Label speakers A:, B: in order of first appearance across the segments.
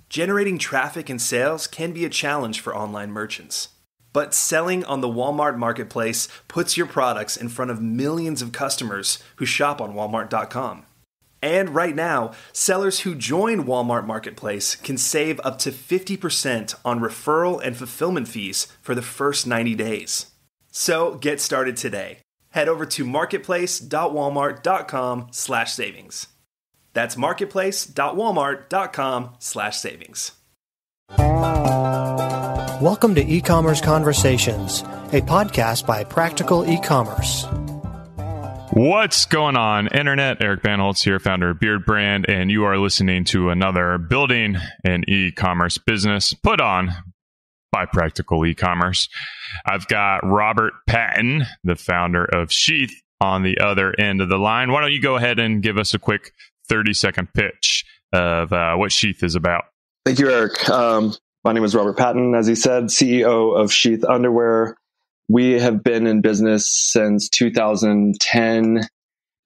A: Generating traffic and sales can be a challenge for online merchants. But selling on the Walmart Marketplace puts your products in front of millions of customers who shop on Walmart.com. And right now, sellers who join Walmart Marketplace can save up to 50% on referral and fulfillment fees for the first 90 days. So get started today. Head over to marketplace.walmart.com/savings. That's marketplace.walmart.com/savings.
B: Welcome to E-Commerce Conversations, a podcast by Practical E-Commerce.
C: What's going on, Internet? Eric Banholtz here, founder of Beard Brand, and you are listening to another Building an E-Commerce Business put on by Practical E-Commerce. I've got Robert Patton, the founder of Sheath, on the other end of the line. Why don't you go ahead and give us a quick 30-second pitch of what Sheath is about?
D: Thank you, Eric. My name is Robert Patton, as he said, CEO of Sheath Underwear. We have been in business since 2010.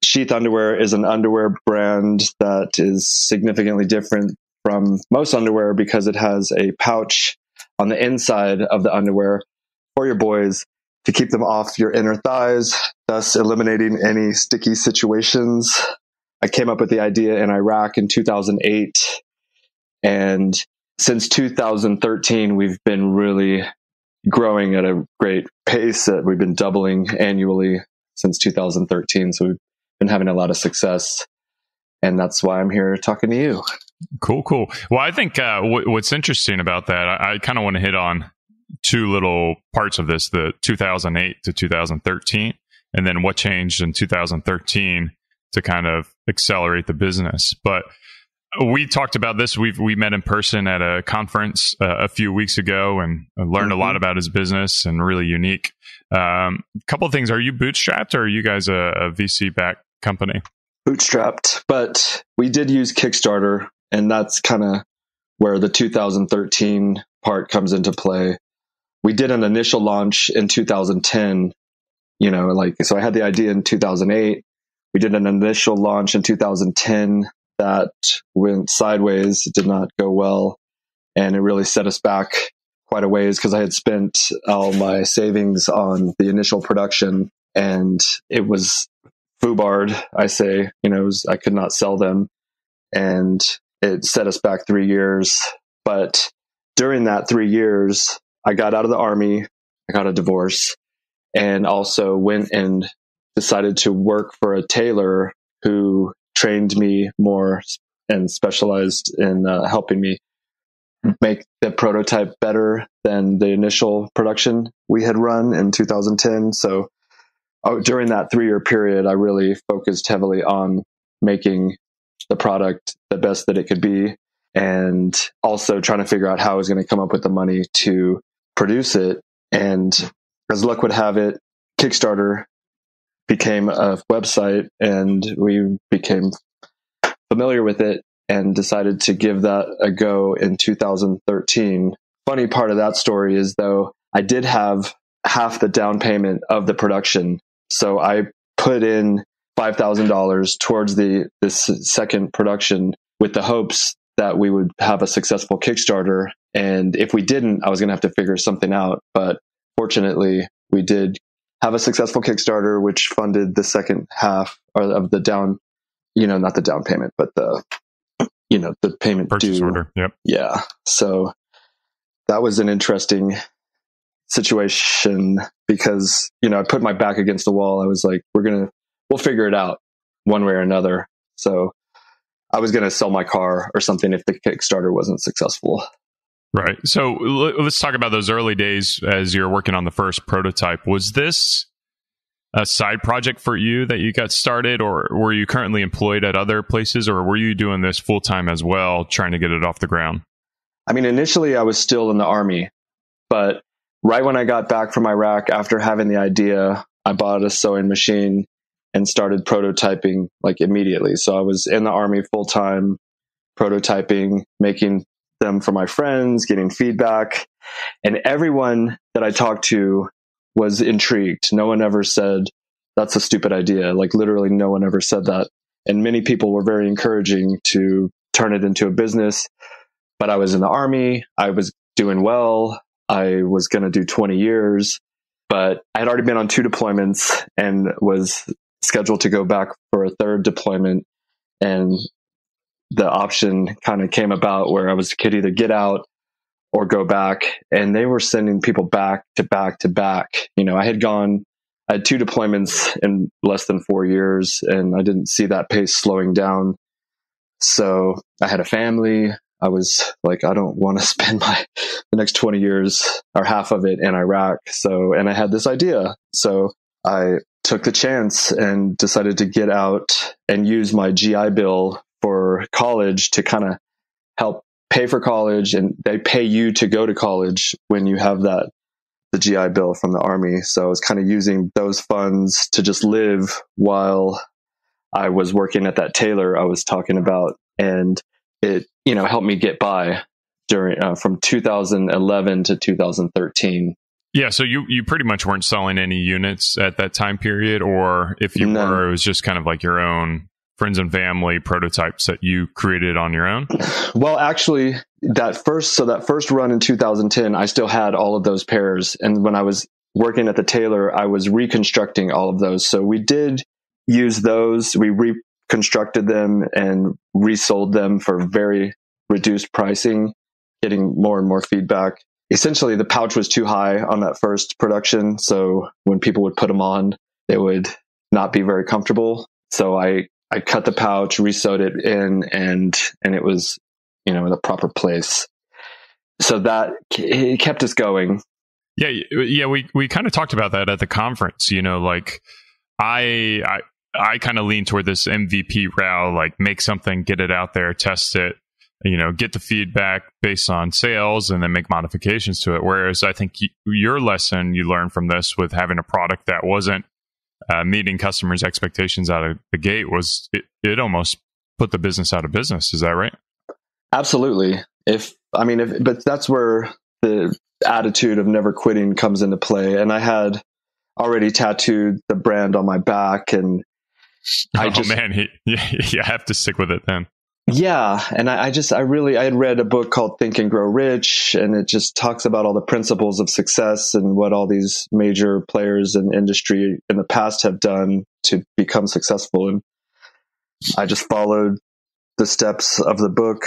D: Sheath Underwear is an underwear brand that is significantly different from most underwear because it has a pouch on the inside of the underwear for your boys to keep them off your inner thighs, thus eliminating any sticky situations. I came up with the idea in Iraq in 2008, and since 2013, we've been really growing at a great pace. That we've been doubling annually since 2013. So we've been having a lot of success. And that's why I'm here talking to you.
C: Cool. Well, I think what's interesting about that, I kind of want to hit on two little parts of this, the 2008 to 2013, and then what changed in 2013 to kind of accelerate the business. But we talked about this. We met in person at a conference a few weeks ago and learned a lot about his business and really unique. A couple of things. Are you bootstrapped or are you guys a VC-backed company?
D: Bootstrapped, but we did use Kickstarter, and that's kind of where the 2013 part comes into play. We did an initial launch in 2010, so I had the idea in 2008. We did an initial launch in 2010. That went sideways. It did not go well. And it really set us back quite a ways because I had spent all my savings on the initial production, and it was foobarred, I say. I could not sell them, and it set us back 3 years. But during that 3 years, I got out of the Army, I got a divorce, and also went and decided to work for a tailor who trained me more and specialized in helping me make the prototype better than the initial production we had run in 2010. So during that 3-year period, I really focused heavily on making the product the best that it could be, and also trying to figure out how I was going to come up with the money to produce it. And as luck would have it, Kickstarter became a website, and we became familiar with it and decided to give that a go in 2013. Funny part of that story is, though, I did have half the down payment of the production. So I put in $5,000 towards this second production with the hopes that we would have a successful Kickstarter. And if we didn't, I was going to have to figure something out. But fortunately, we did have a successful Kickstarter, which funded the second half of the down, not the down payment, but the payment
C: purchase
D: due.
C: Order. Yep.
D: Yeah. So that was an interesting situation because, I put my back against the wall. I was like, we'll figure it out one way or another. So I was going to sell my car or something if the Kickstarter wasn't successful.
C: Right. So let's talk about those early days as you're working on the first prototype. Was this a side project for you that you got started, or were you currently employed at other places, or were you doing this full time as well, trying to get it off the ground?
D: I mean, initially I was still in the Army, but right when I got back from Iraq, after having the idea, I bought a sewing machine and started prototyping immediately. So I was in the Army full time, prototyping, making them for my friends, getting feedback, and everyone that I talked to was intrigued. No one ever said, that's a stupid idea. Literally no one ever said that. And many people were very encouraging to turn it into a business. but I was in the Army. I was doing well. I was going to do 20 years, but I had already been on 2 deployments and was scheduled to go back for a 3rd deployment. And the option kind of came about where could either get out or go back. And they were sending people back to back to back. I had 2 deployments in less than 4 years, and I didn't see that pace slowing down. So I had a family. I was like, I don't want to spend the next 20 years or half of it in Iraq. And I had this idea. So I took the chance and decided to get out and use my GI Bill for college to kind of help pay for college. And they pay you to go to college when you have the GI Bill from the Army. So I was kind of using those funds to just live while I was working at that tailor I was talking about. And it, helped me get by during from 2011 to 2013.
C: Yeah, so you pretty much weren't selling any units at that time period, or if you were, it was just kind of like your own friends and family prototypes that you created on your own?
D: Well, actually, that first run in 2010, I still had all of those pairs. And when I was working at the tailor, I was reconstructing all of those. So we did use those. We reconstructed them and resold them for very reduced pricing, getting more and more feedback. Essentially, the pouch was too high on that first production. So when people would put them on, they would not be very comfortable. So I cut the pouch, resewed it in, and it was, in the proper place. So that it kept us going.
C: Yeah. We kind of talked about that at the conference. Like I kind of lean toward this MVP route, like make something, get it out there, test it, get the feedback based on sales, and then make modifications to it. Whereas I think your lesson you learned from this with having a product that wasn't meeting customers' expectations out of the gate was it almost put the business out of business. Is that right?
D: Absolutely. But that's where the attitude of never quitting comes into play. And I had already tattooed the brand on my back, and
C: you have to stick with it then.
D: Yeah. And I had read a book called Think and Grow Rich, and it just talks about all the principles of success and what all these major players in industry in the past have done to become successful. And I just followed the steps of the book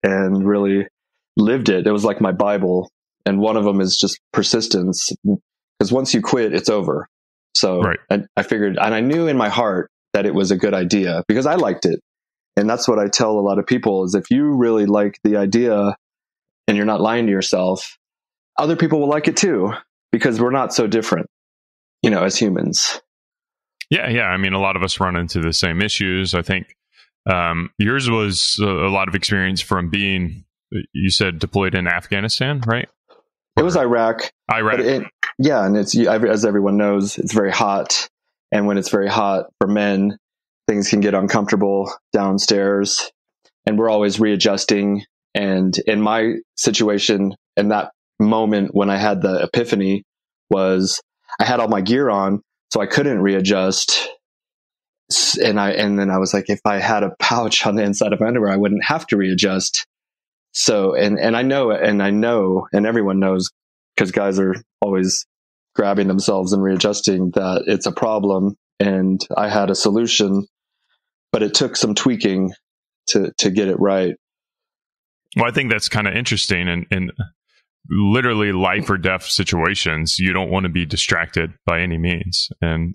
D: and really lived it. It was like my Bible. And one of them is just persistence, because once you quit, it's over. So right. I figured, and I knew in my heart that it was a good idea because I liked it. And that's what I tell a lot of people is if you really like the idea and you're not lying to yourself, other people will like it too, because we're not so different, as humans.
C: Yeah. I mean, a lot of us run into the same issues. I think yours was a lot of experience from being, you said, deployed in Afghanistan, right?
D: It was Iraq. And it's, as everyone knows, it's very hot. And when it's very hot for men, things can get uncomfortable downstairs, and we're always readjusting. And in my situation, in that moment when I had the epiphany, was I had all my gear on, so I couldn't readjust. And then I was like, if I had a pouch on the inside of my underwear, I wouldn't have to readjust. So, and I know, and everyone knows, because guys are always grabbing themselves and readjusting, that it's a problem. And I had a solution, but it took some tweaking to get it right.
C: Well, I think that's kind of interesting. In literally life or death situations, you don't want to be distracted by any means. And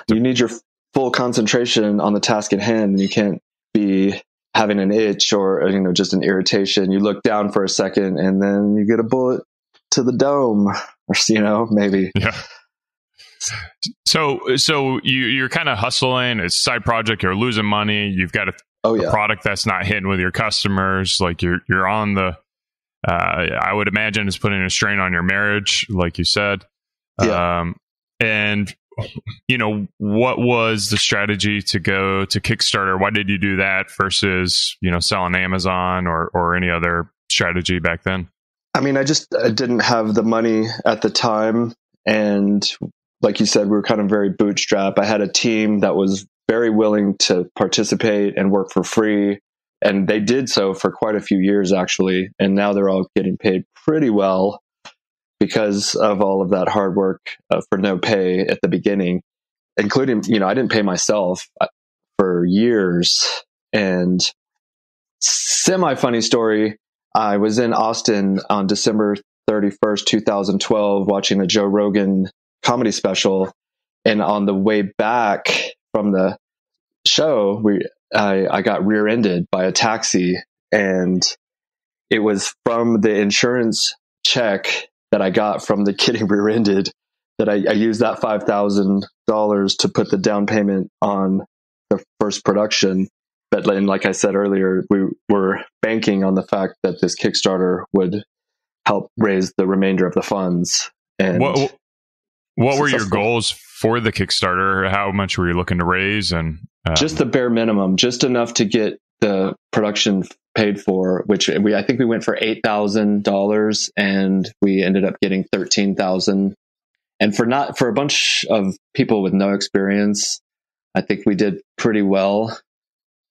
D: you need your full concentration on the task at hand, and you can't be having an itch or just an irritation. You look down for a second, and then you get a bullet to the dome, or maybe.
C: Yeah. So you're kind of hustling. It's a side project. You're losing money. You've got a product that's not hitting with your customers. Like you're on the. I would imagine it's putting a strain on your marriage, like you said.
D: Yeah.
C: And what was the strategy to go to Kickstarter? Why did you do that versus selling Amazon or any other strategy back then?
D: I mean, I didn't have the money at the time, and like you said, we were kind of very bootstrapped. I had a team that was very willing to participate and work for free. And they did so for quite a few years, actually. And now they're all getting paid pretty well because of all of that hard work for no pay at the beginning, including, I didn't pay myself for years. And semi-funny story, I was in Austin on December 31st, 2012, watching a Joe Rogan comedy special. And on the way back from the show, I got rear-ended by a taxi, and it was from the insurance check that I got from the getting rear-ended that I used that $5,000 to put the down payment on the first production. But like I said earlier, we were banking on the fact that this Kickstarter would help raise the remainder of the funds. And
C: what were your goals for the Kickstarter? How much were you looking to raise? And
D: just the bare minimum, just enough to get the production paid for, which I think we went for $8,000 and we ended up getting $13,000. And for a bunch of people with no experience, I think we did pretty well.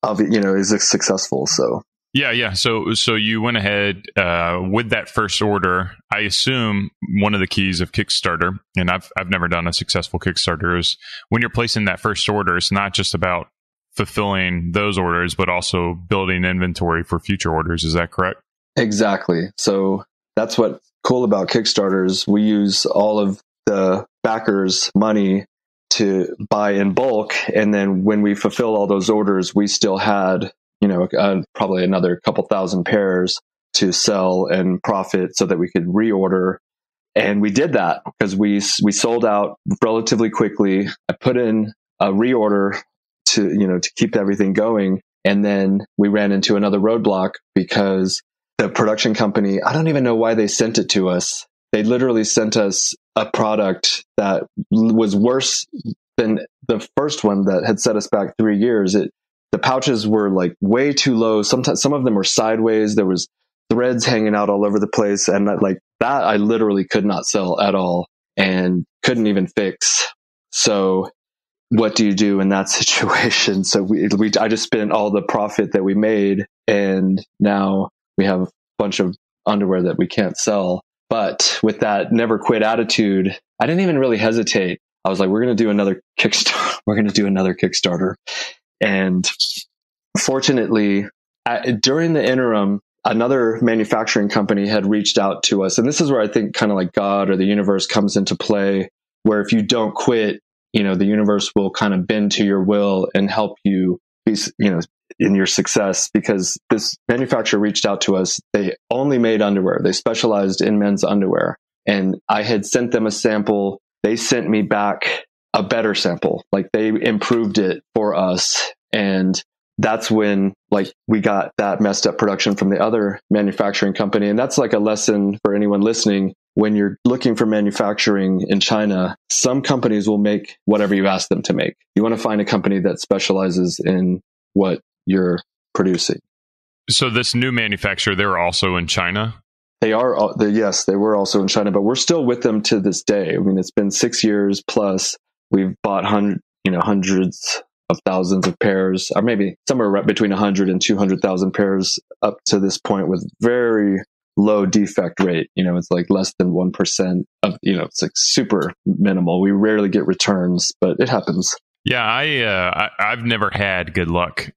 D: It was successful. So
C: yeah. So you went ahead with that first order. I assume one of the keys of Kickstarter, and I've never done a successful Kickstarter, is when you're placing that first order, it's not just about fulfilling those orders, but also building inventory for future orders. Is that correct?
D: Exactly. So that's what's cool about Kickstarters. We use all of the backers' money to buy in bulk, and then when we fulfill all those orders, we still had probably another couple thousand pairs to sell and profit so that we could reorder. And we did that because we sold out relatively quickly. I put in a reorder to keep everything going. And then we ran into another roadblock because the production company, I don't even know why they sent it to us. They literally sent us a product that was worse than the first one that had set us back 3 years. The pouches were like way too low. Sometimes some of them were sideways. There was threads hanging out all over the place. And that I literally could not sell at all and couldn't even fix. So what do you do in that situation? So I just spent all the profit that we made, and now we have a bunch of underwear that we can't sell. But with that never quit attitude, I didn't even really hesitate. I was like, we're going to do another Kickstarter. We're going to do another Kickstarter. And fortunately, during the interim, another manufacturing company had reached out to us. And this is where I think kind of like God or the universe comes into play, where if you don't quit, the universe will kind of bend to your will and help you be, in your success. Because this manufacturer reached out to us. They only made underwear. They specialized in men's underwear. And I had sent them a sample. They sent me back a better sample. Like, they improved it for us. And that's when we got that messed up production from the other manufacturing company. And that's like a lesson for anyone listening. When you're looking for manufacturing in China, some companies will make whatever you ask them to make. You want to find a company that specializes in what you're producing.
C: So this new manufacturer, they're also in China?
D: Yes, they were also in China, but we're still with them to this day. I mean, it's been 6 years plus. We've bought hundreds of thousands of pairs, or maybe somewhere between 100 and 200,000 pairs up to this point, with very low defect rate. It's like less than 1% of, it's like super minimal. We rarely get returns, but it happens.
C: Yeah, I've never had good luck,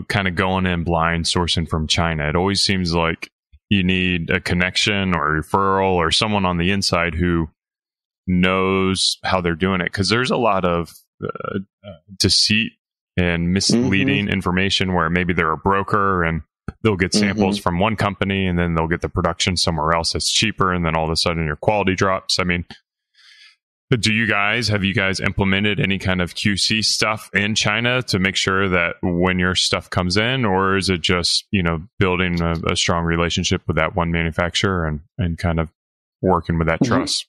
C: kind of going in blind sourcing from China. It always seems like you need a connection or a referral or someone on the inside who knows how they're doing it. Because there's a lot of deceit and misleading information where maybe they're a broker and they'll get samples from one company and then they'll get the production somewhere else that's cheaper, and then all of a sudden your quality drops. I mean, have you guys implemented any kind of QC stuff in China to make sure that when your stuff comes in, or is it just, building a strong relationship with that one manufacturer and kind of working with that trust?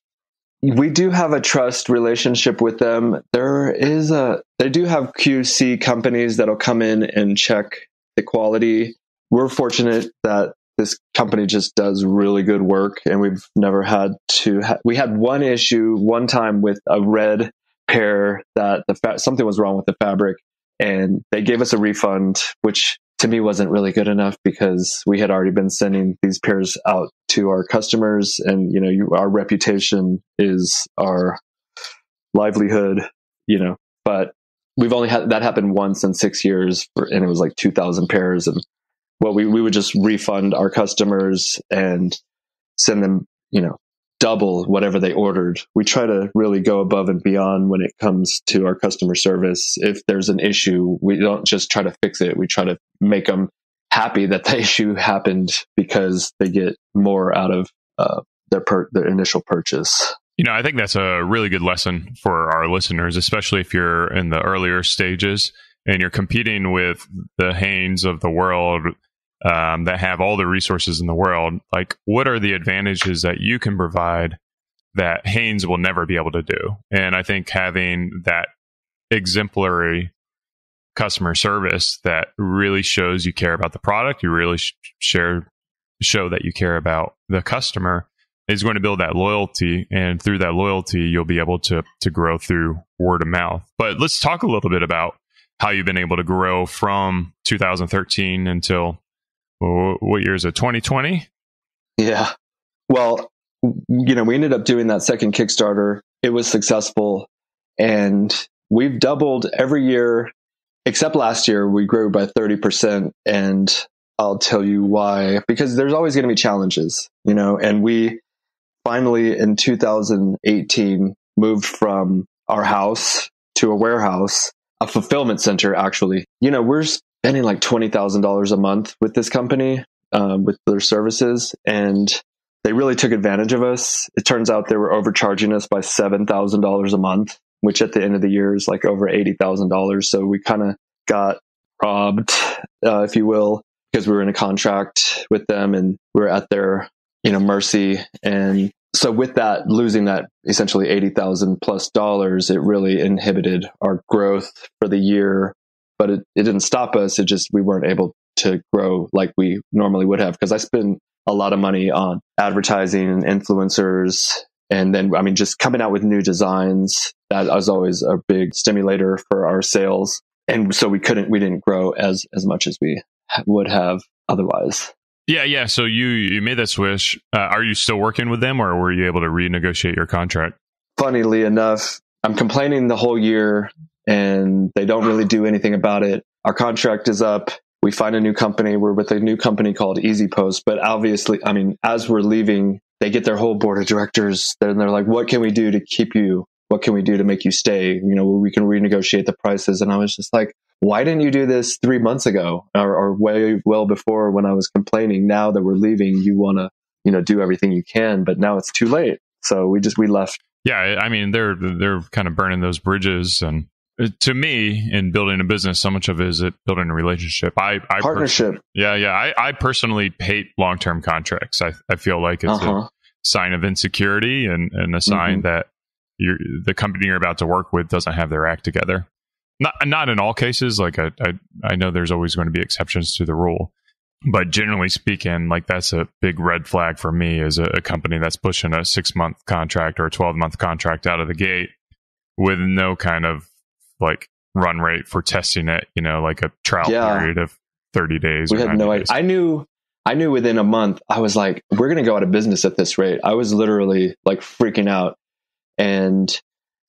D: We do have a trust relationship with them. They do have QC companies that'll come in and check the quality. We're fortunate that this company just does really good work, and we've never had to. We had one issue one time with a red pair that something was wrong with the fabric, and they gave us a refund, which to me wasn't really good enough because we had already been sending these pairs out to our customers, and our reputation is our livelihood, but we've only had that happen once in 6 years, and it was like 2,000 pairs. And we would just refund our customers and send them, double whatever they ordered. We try to really go above and beyond when it comes to our customer service. If there's an issue, we don't just try to fix it. We try to make them happy that the issue happened because they get more out of their initial purchase.
C: I think that's a really good lesson for our listeners, especially if you're in the earlier stages and you're competing with the Hanes of the world that have all the resources in the world. Like, what are the advantages that you can provide that Hanes will never be able to do? And I think having that exemplary customer service that really shows you care about the product, you really show that you care about the customer, is going to build that loyalty, and through that loyalty, you'll be able to grow through word of mouth. But let's talk a little bit about how you've been able to grow from 2013 until, what year is it, 2020?
D: Yeah. Well, we ended up doing that second Kickstarter. It was successful, and we've doubled every year, except last year, we grew by 30%. And I'll tell you why, because there's always going to be challenges, and we finally in 2018 moved from our house to a warehouse, a fulfillment center, actually. We're spending like $20,000 a month with this company, with their services, and they really took advantage of us. It turns out they were overcharging us by $7,000 a month, which at the end of the year is like over $80,000. So we kind of got robbed, if you will, because we were in a contract with them and we were at their mercy. And so with that, losing that essentially $80,000+ it really inhibited our growth for the year. But it didn't stop us. It just, we weren't able to grow like we normally would have, because I spend a lot of money on advertising and influencers. And then, just coming out with new designs, that was always a big stimulator for our sales. And so we didn't grow as much as we would have otherwise.
C: Yeah. So you made that switch. Are you still working with them, or were you able to renegotiate your contract?
D: Funnily enough, I'm complaining the whole year and they don't really do anything about it. Our contract is up. We find a new company. We're with a new company called Easy Post. But obviously, as we're leaving, they get their whole board of directors. And they're like, what can we do to keep you? What can we do to make you stay? We can renegotiate the prices. And I was just like, why didn't you do this 3 months ago or way well before when I was complaining? Now that we're leaving, you want to, do everything you can, but now it's too late. So we left.
C: Yeah. They're kind of burning those bridges. And to me, in building a business, so much of it is building a relationship.
D: Partnership.
C: I personally hate long-term contracts. I feel like it's a sign of insecurity and a sign that the company you're about to work with doesn't have their act together. Not in all cases. Like I know there's always going to be exceptions to the rule, but generally speaking, like that's a big red flag for me as a company that's pushing a 6-month contract or a 12-month contract out of the gate with no kind of like run rate for testing it. Like a trial period of 30 days.
D: We had no idea. I knew within a month. I was like, we're going to go out of business at this rate. I was literally like freaking out, and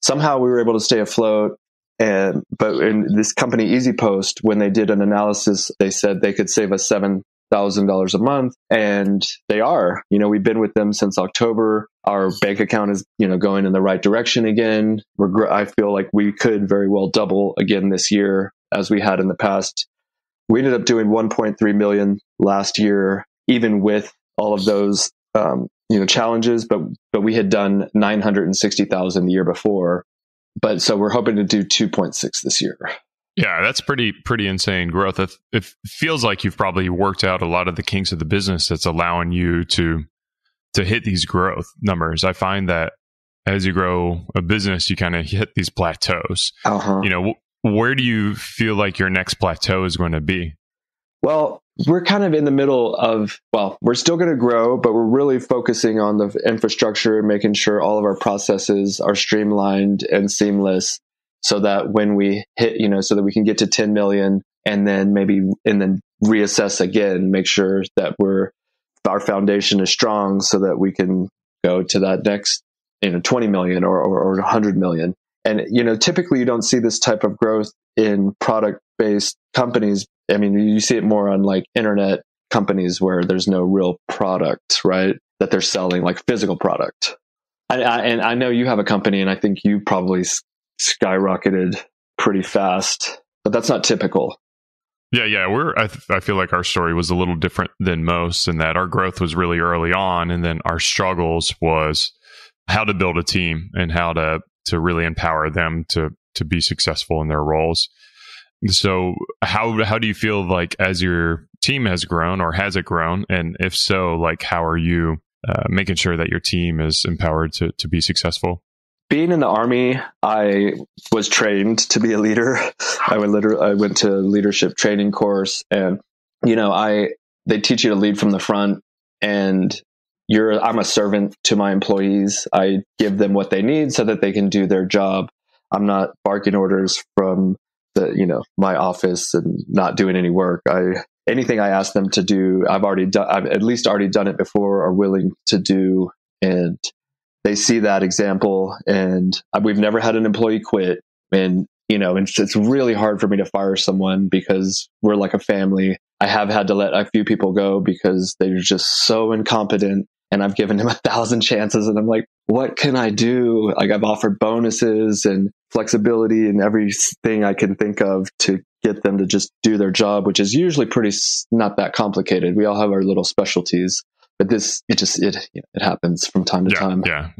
D: somehow we were able to stay afloat. But in this company, Easy Post, when they did an analysis, they said they could save us $7,000 a month. And they are, we've been with them since October. Our bank account is, going in the right direction again. I feel like we could very well double again this year as we had in the past. We ended up doing 1.3 million last year, even with all of those, challenges, but we had done 960,000 the year before. But so we're hoping to do 2.6 this year.
C: Yeah, that's pretty insane growth. It feels like you've probably worked out a lot of the kinks of the business that's allowing you to hit these growth numbers. I find that as you grow a business, you kind of hit these plateaus. Where do you feel like your next plateau is going to be? Well,
D: we're kind of in the middle of, we're still going to grow, but we're really focusing on the infrastructure, making sure all of our processes are streamlined and seamless so that when we hit, so that we can get to 10 million and then reassess again, make sure that our foundation is strong so that we can go to that next, 20 million or 100 million. And, typically you don't see this type of growth in product-based companies. I mean, you see it more on like internet companies where there's no real product, right? That they're selling, like physical product. And I know you have a company, and I think you probably skyrocketed pretty fast, but that's not typical.
C: Yeah. I feel like our story was a little different than most, in that our growth was really early on, and then our struggles was how to build a team and how to really empower them to be successful in their roles. So how do you feel like as your team has grown, or has it grown? And if so, like, how are you making sure that your team is empowered to be successful?
D: Being in the Army, I was trained to be a leader. I went to a leadership training course, and they teach you to lead from the front. And I'm a servant to my employees. I give them what they need so that they can do their job. I'm not barking orders from my office and not doing any work. Anything I ask them to do, I've at least already done it before, or willing to do, and they see that example. And we've never had an employee quit. And it's really hard for me to fire someone because we're like a family. I have had to let a few people go because they're just so incompetent, and I've given them 1,000 chances, and I'm like, what can I do? Like, I've offered bonuses and flexibility and everything I can think of to get them to just do their job, which is usually not that complicated. We all have our little specialties, but it happens from time to time.
C: Yeah.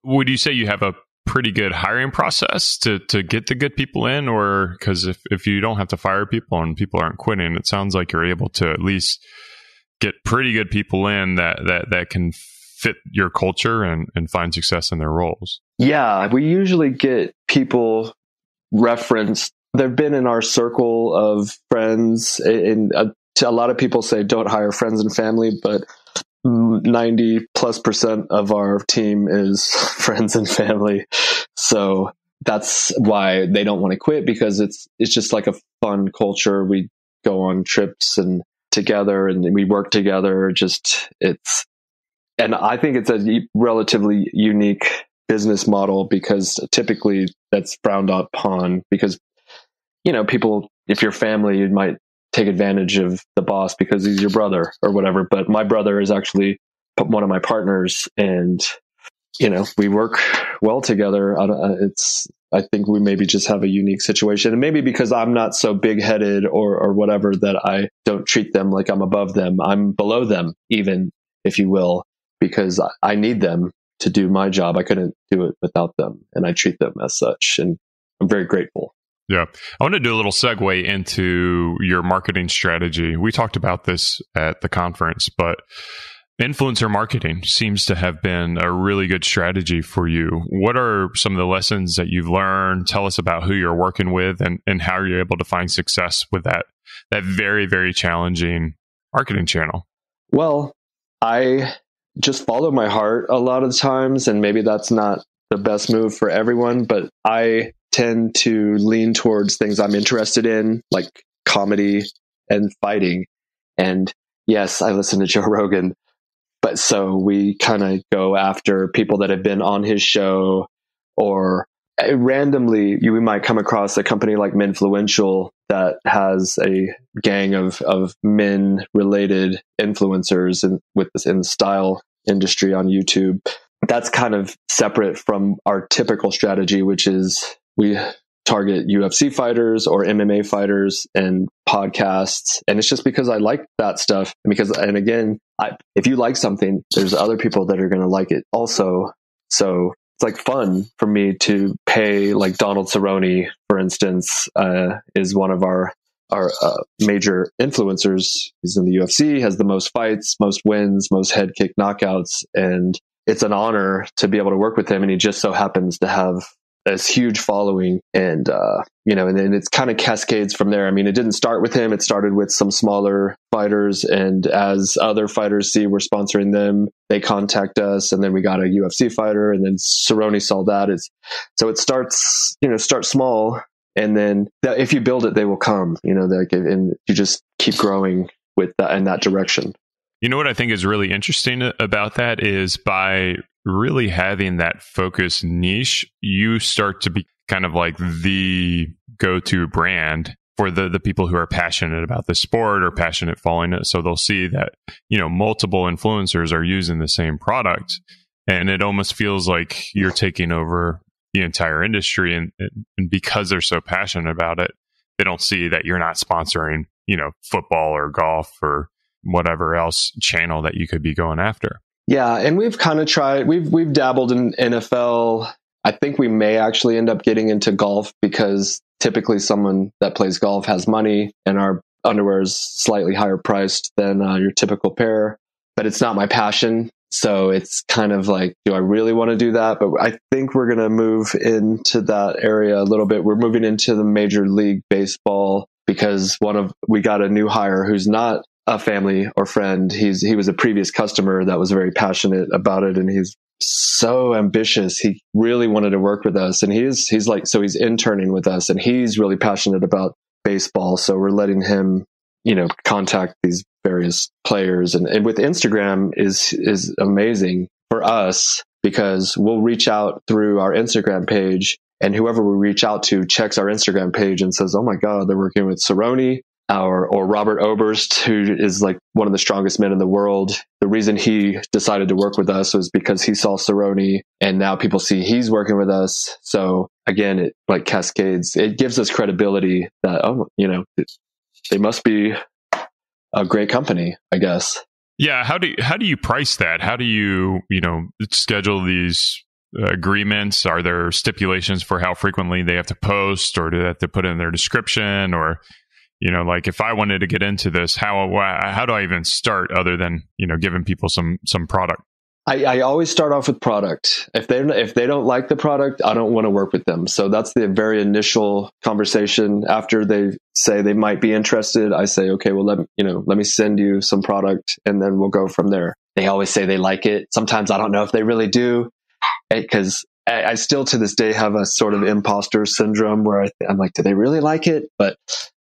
C: Would you say you have a pretty good hiring process to get the good people in? Or because if you don't have to fire people and people aren't quitting, it sounds like you're able to at least get pretty good people in that can fit your culture and find success in their roles. Yeah,
D: we usually get people referenced. They've been in our circle of friends. And a lot of people say don't hire friends and family, but 90+% of our team is friends and family. So that's why they don't want to quit, because it's just like a fun culture. We go on trips and together, and we work together. And I think it's a relatively unique business model, because typically that's frowned upon, because, people, if you're family, you might take advantage of the boss because he's your brother or whatever. But my brother is actually one of my partners, and, we work well together. I think we maybe just have a unique situation, and maybe because I'm not so big headed or whatever, that I don't treat them like I'm above them. I'm below them, even, if you will, because I need them to do my job. I couldn't do it without them, and I treat them as such. And I'm very grateful.
C: Yeah. I want to do a little segue into your marketing strategy. We talked about this at the conference, but influencer marketing seems to have been a really good strategy for you. What are some of the lessons that you've learned? Tell us about who you're working with and how you're able to find success with that very, very challenging marketing channel.
D: Well, I just follow my heart a lot of times, and maybe that's not the best move for everyone, but I tend to lean towards things I'm interested in, like comedy and fighting. And yes, I listen to Joe Rogan, but so we kind of go after people that have been on his show, or randomly we might come across a company like Minfluential that has a gang of men related influencers in the style industry on YouTube. That's kind of separate from our typical strategy, which is we target UFC fighters or MMA fighters and podcasts. And it's just because I like that stuff. And again, if you like something, there's other people that are going to like it also. So it's like fun for me to pay, like Donald Cerrone, for instance, is one of our major influencers. He's in the UFC, has the most fights, most wins, most head kick knockouts. And it's an honor to be able to work with him. And he just so happens to have this huge following, and and then it's kind of cascades from there. I mean, it didn't start with him. It started with some smaller fighters, and as other fighters see we're sponsoring them, they contact us, and then we got a UFC fighter, and then Cerrone saw that. So it starts small, And then if you build it, they will come, and you just keep growing with that in that direction.
C: You know what I think is really interesting about that is by really having that focus niche, you start to be kind of like the go-to brand for the people who are passionate about the sport or passionate following it. So they'll see that, multiple influencers are using the same product, and it almost feels like you're taking over the entire industry. And because they're so passionate about it, they don't see that you're not sponsoring, football or golf or whatever else channel that you could be going after.
D: Yeah. And we've kind of tried, we've dabbled in NFL. I think we may actually end up getting into golf because typically someone that plays golf has money and our underwear is slightly higher priced than your typical pair, but it's not my passion. So it's kind of like, do I really want to do that? But I think we're going to move into that area a little bit. We're moving into the Major League Baseball because we got a new hire who's not a family or friend. He was a previous customer that was very passionate about it, and he's so ambitious. He really wanted to work with us, and he's interning with us, and he's really passionate about baseball. So we're letting him, contact these various players, and with Instagram is amazing for us because we'll reach out through our Instagram page, and whoever we reach out to checks our Instagram page and says, "Oh my God, they're working with Cerrone." Or Robert Oberst, who is like one of the strongest men in the world. The reason he decided to work with us was because he saw Cerrone, and now people see he's working with us. So again, it like cascades. It gives us credibility that, they must be a great company, I guess.
C: Yeah. How do you price that? How do you, schedule these agreements? Are there stipulations for how frequently they have to post, or do they have to put in their description, or like if I wanted to get into this, how do I even start other than, giving people some product?
D: I always start off with product. If they don't like the product, I don't want to work with them. So that's the very initial conversation. After they say they might be interested, I say, okay, well, let me send you some product, and then we'll go from there. They always say they like it. Sometimes I don't know if they really do, because I still to this day have a sort of imposter syndrome where I'm like, do they really like it? But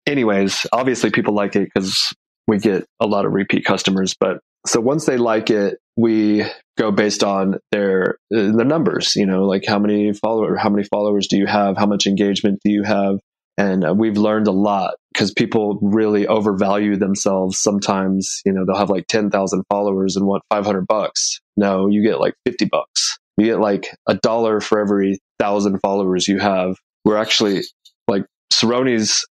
D: anyways, obviously people like it because we get a lot of repeat customers. But so once they like it, we go based on their numbers, like how many followers do you have? How much engagement do you have? And we've learned a lot because people really overvalue themselves. Sometimes, they'll have like 10,000 followers and want $500. No, you get like $50. You get like $1 for every 1,000 followers you have. We're actually like Cerrone's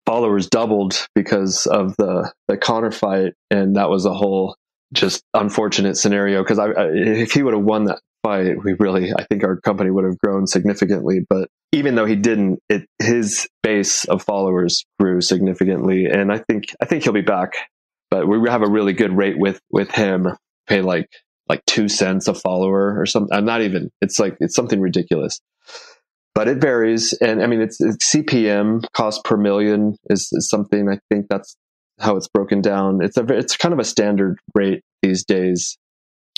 D: followers doubled because of the Connor fight, and that was a whole just unfortunate scenario because if he would have won that fight, I think our company would have grown significantly. But even though he didn't, his base of followers grew significantly, and I think he'll be back. But we have a really good rate with him. Pay like 2 cents a follower or something. I'm not even. It's something ridiculous. But it varies, and I mean, it's CPM, cost per million, is something. I think that's how it's broken down. It's kind of a standard rate these days.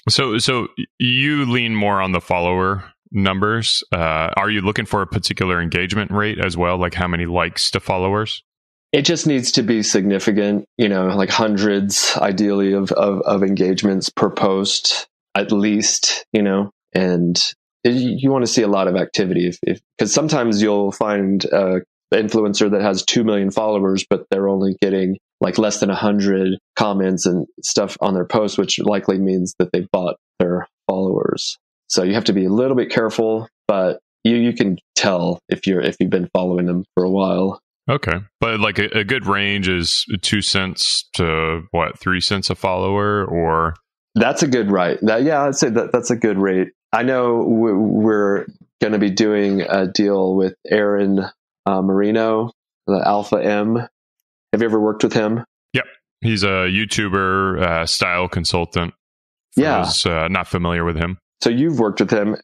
C: So you lean more on the follower numbers. Are you looking for a particular engagement rate as well, like how many likes to followers?
D: It just needs to be significant, like hundreds, ideally, of engagements per post, at least, and you want to see a lot of activity because sometimes you'll find an influencer that has 2 million followers, but they're only getting like less than 100 comments and stuff on their posts, which likely means that they've bought their followers. So you have to be a little bit careful, but you can tell if you've been following them for a while.
C: Okay. But like a good range is 2 cents to 3 cents a follower, or?
D: That's a good rate. I'd say that's a good rate. I know we're going to be doing a deal with Aaron Marino, the Alpha M. Have you ever worked with him?
C: Yep. He's a YouTuber, style consultant.
D: Yeah.
C: Who's not familiar with him.
D: So you've worked with him.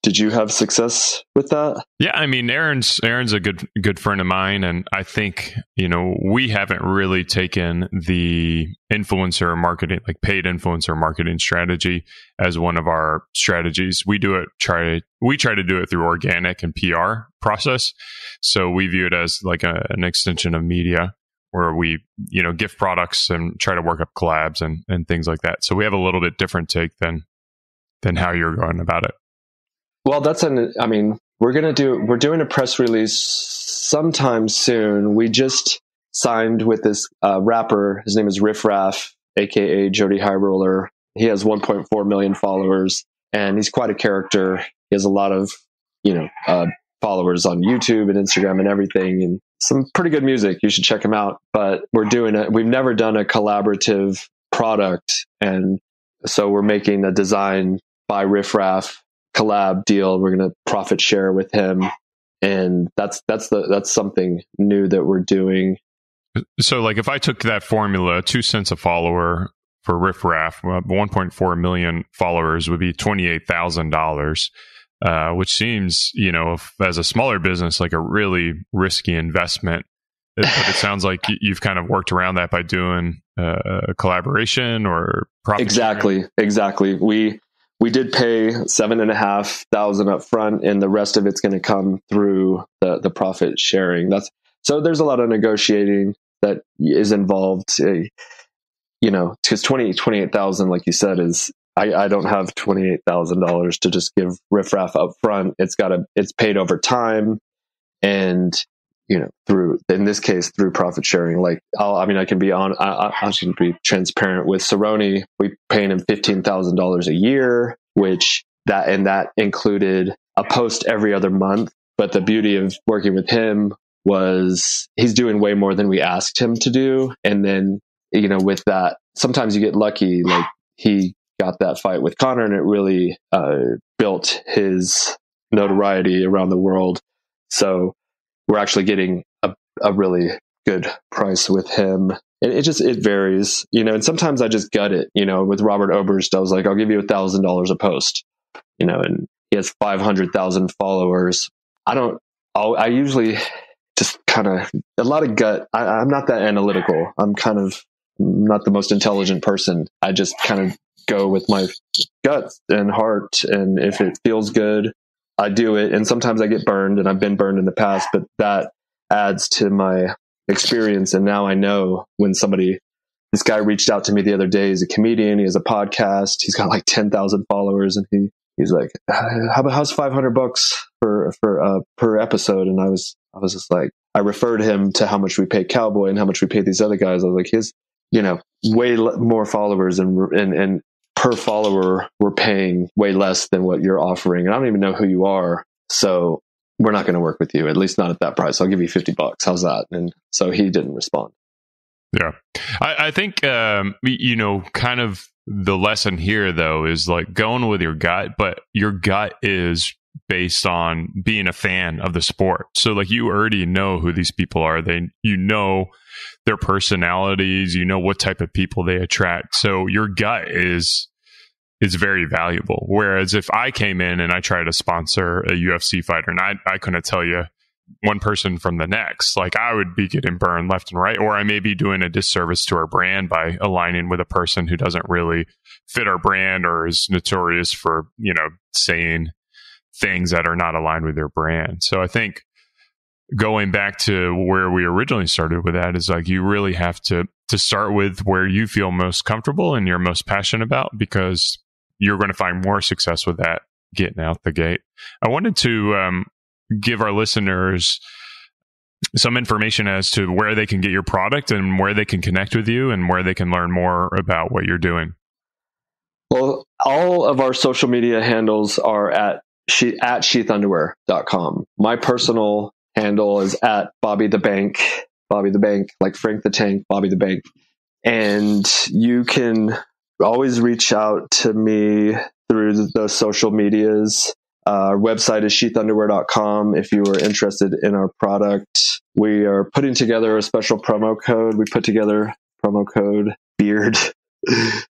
D: Did you have success with that?
C: Yeah, I mean, Aaron's a good friend of mine, and I think we haven't really taken the influencer marketing, like paid influencer marketing strategy, as one of our strategies. We try to do it through organic and PR process. So we view it as like an extension of media where we, gift products and try to work up collabs and things like that. So we have a little bit different take than how you're going about it.
D: Well, we're doing a press release sometime soon. We just signed with this rapper. His name is Riff Raff, aka Jody High Roller. He has 1.4 million followers, and he's quite a character. He has a lot of, followers on YouTube and Instagram and everything, and some pretty good music. You should check him out. But we've never done a collaborative product, and so we're making a design by Riff Raff collab deal. We're going to profit share with him, and that's something new that we're doing.
C: So, like, if I took that formula, 2 cents a follower for Riff Raff, 1.4 million followers would be $28,000, which seems, as a smaller business, like a really risky investment. But it sounds like you've kind of worked around that by doing a collaboration or profit sharing.
D: Exactly. We did pay $7,500 up front, and the rest of it's going to come through the profit sharing. So there's a lot of negotiating that is involved, because 28,000, like you said, is I don't have $28,000 to just give Riff Raff up front. It's paid over time, and through, in this case, through profit sharing. Like I can be transparent with Cerrone. We paying him $15,000 a year, which that included a post every other month. But the beauty of working with him was he's doing way more than we asked him to do. And then, with that, sometimes you get lucky. Like he got that fight with Conor, and it really built his notoriety around the world. So we're actually getting a really good price with him. It varies, and sometimes I just gut it, with Robert Oberst, I was like, I'll give you $1,000 a post, and he has 500,000 followers. I usually just kind of a lot of gut. I'm not that analytical. I'm kind of not the most intelligent person. I just kind of go with my gut and heart. And if it feels good, I do it. And sometimes I get burned, and I've been burned in the past, but that adds to my experience. And now I know when this guy reached out to me the other day. He's a comedian. He has a podcast. He's got like 10,000 followers, and he's like, how's $500 per episode? And I was just like, I referred him to how much we pay Cowboy and how much we pay these other guys. I was like, his, way more followers, and per follower, we're paying way less than what you're offering. And I don't even know who you are. So we're not going to work with you, at least not at that price. I'll give you $50. How's that? And so he didn't respond.
C: Yeah. I think, kind of the lesson here, though, is like going with your gut, but your gut is based on being a fan of the sport. So like you already know who these people are. Their personalities, what type of people they attract. So your gut is very valuable. Whereas if I came in and I tried to sponsor a UFC fighter, and I couldn't tell you one person from the next, like I would be getting burned left and right, or I may be doing a disservice to our brand by aligning with a person who doesn't really fit our brand or is notorious for, saying things that are not aligned with their brand. So I think going back to where we originally started with that is like you really have to start with where you feel most comfortable and you're most passionate about, because you're going to find more success with that getting out the gate. I wanted to give our listeners some information as to where they can get your product and where they can connect with you and where they can learn more about what you're doing.
D: Well, all of our social media handles are at sheathunderwear.com. My personal handle is at Bobby the Bank, like Frank the Tank, Bobby the Bank. And you can always reach out to me through the social medias. Our website is sheathunderwear.com if you are interested in our product. We are putting together a special promo code. We put together promo code BEARD.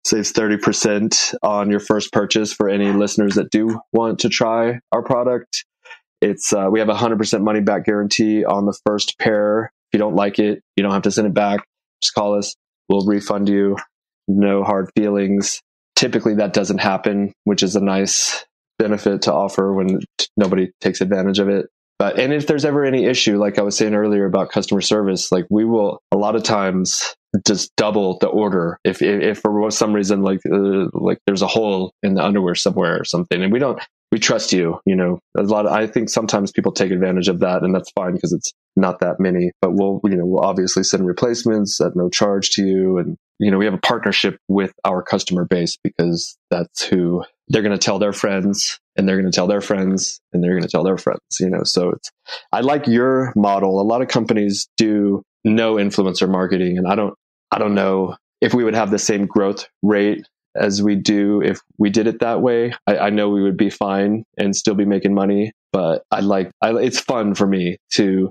D: Saves 30% on your first purchase for any listeners that do want to try our product. It's we have a 100% money back guarantee on the first pair. If you don't like it, you don't have to send it back. Just call us. We'll refund you. No hard feelings. Typically that doesn't happen, which is a nice benefit to offer when nobody takes advantage of it. And if there's ever any issue, like I was saying earlier about customer service, like we will a lot of times just double the order if for some reason like there's a hole in the underwear somewhere or something, and we trust you. I think sometimes people take advantage of that, and that's fine because it's not that many. But we'll obviously send replacements at no charge to you, and we have a partnership with our customer base because that's who they're going to tell their friends, and they're going to tell their friends, and they're going to tell their friends. So I like your model. A lot of companies do no influencer marketing, and I don't know if we would have the same growth rate as we do if we did it that way. I know we would be fine and still be making money, but it's fun for me to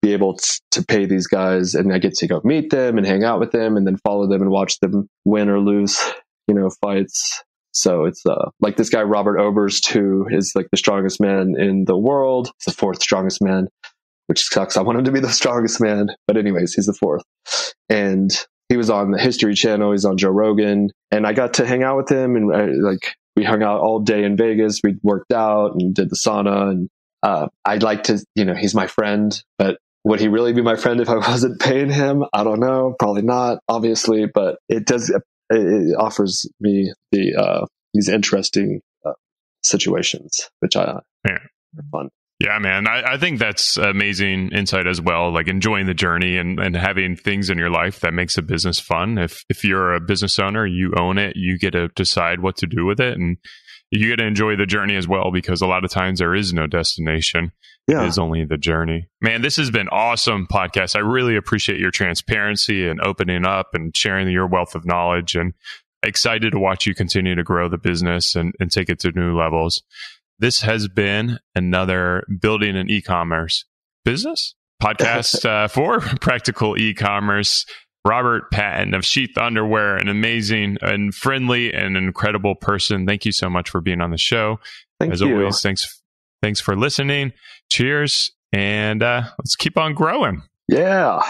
D: be able to pay these guys, and I get to go meet them and hang out with them and then follow them and watch them win or lose, fights. So it's like this guy, Robert Oberst, who is like the strongest man in the world. He's the fourth strongest man, which sucks. I want him to be the strongest man. But anyways, he's the fourth. And he was on the History Channel. He's on Joe Rogan. And I got to hang out with him. And we hung out all day in Vegas. We worked out and did the sauna. And I'd like to, he's my friend. But would he really be my friend if I wasn't paying him? I don't know. Probably not, obviously. But it offers me these interesting situations, which are fun.
C: Yeah, man. I think that's amazing insight as well. Like enjoying the journey and having things in your life that makes a business fun. If you're a business owner, you own it, you get to decide what to do with it, and you get to enjoy the journey as well, because a lot of times there is no destination. Yeah. It is only the journey. Man, this has been awesome podcast. I really appreciate your transparency and opening up and sharing your wealth of knowledge, and excited to watch you continue to grow the business and take it to new levels. This has been another Building an E-commerce Business podcast for Practical E-commerce. Robert Patton of Sheath Underwear, an amazing and friendly and incredible person. Thank you so much for being on the show. As always, thanks for listening. Cheers, and let's keep on growing.
D: Yeah.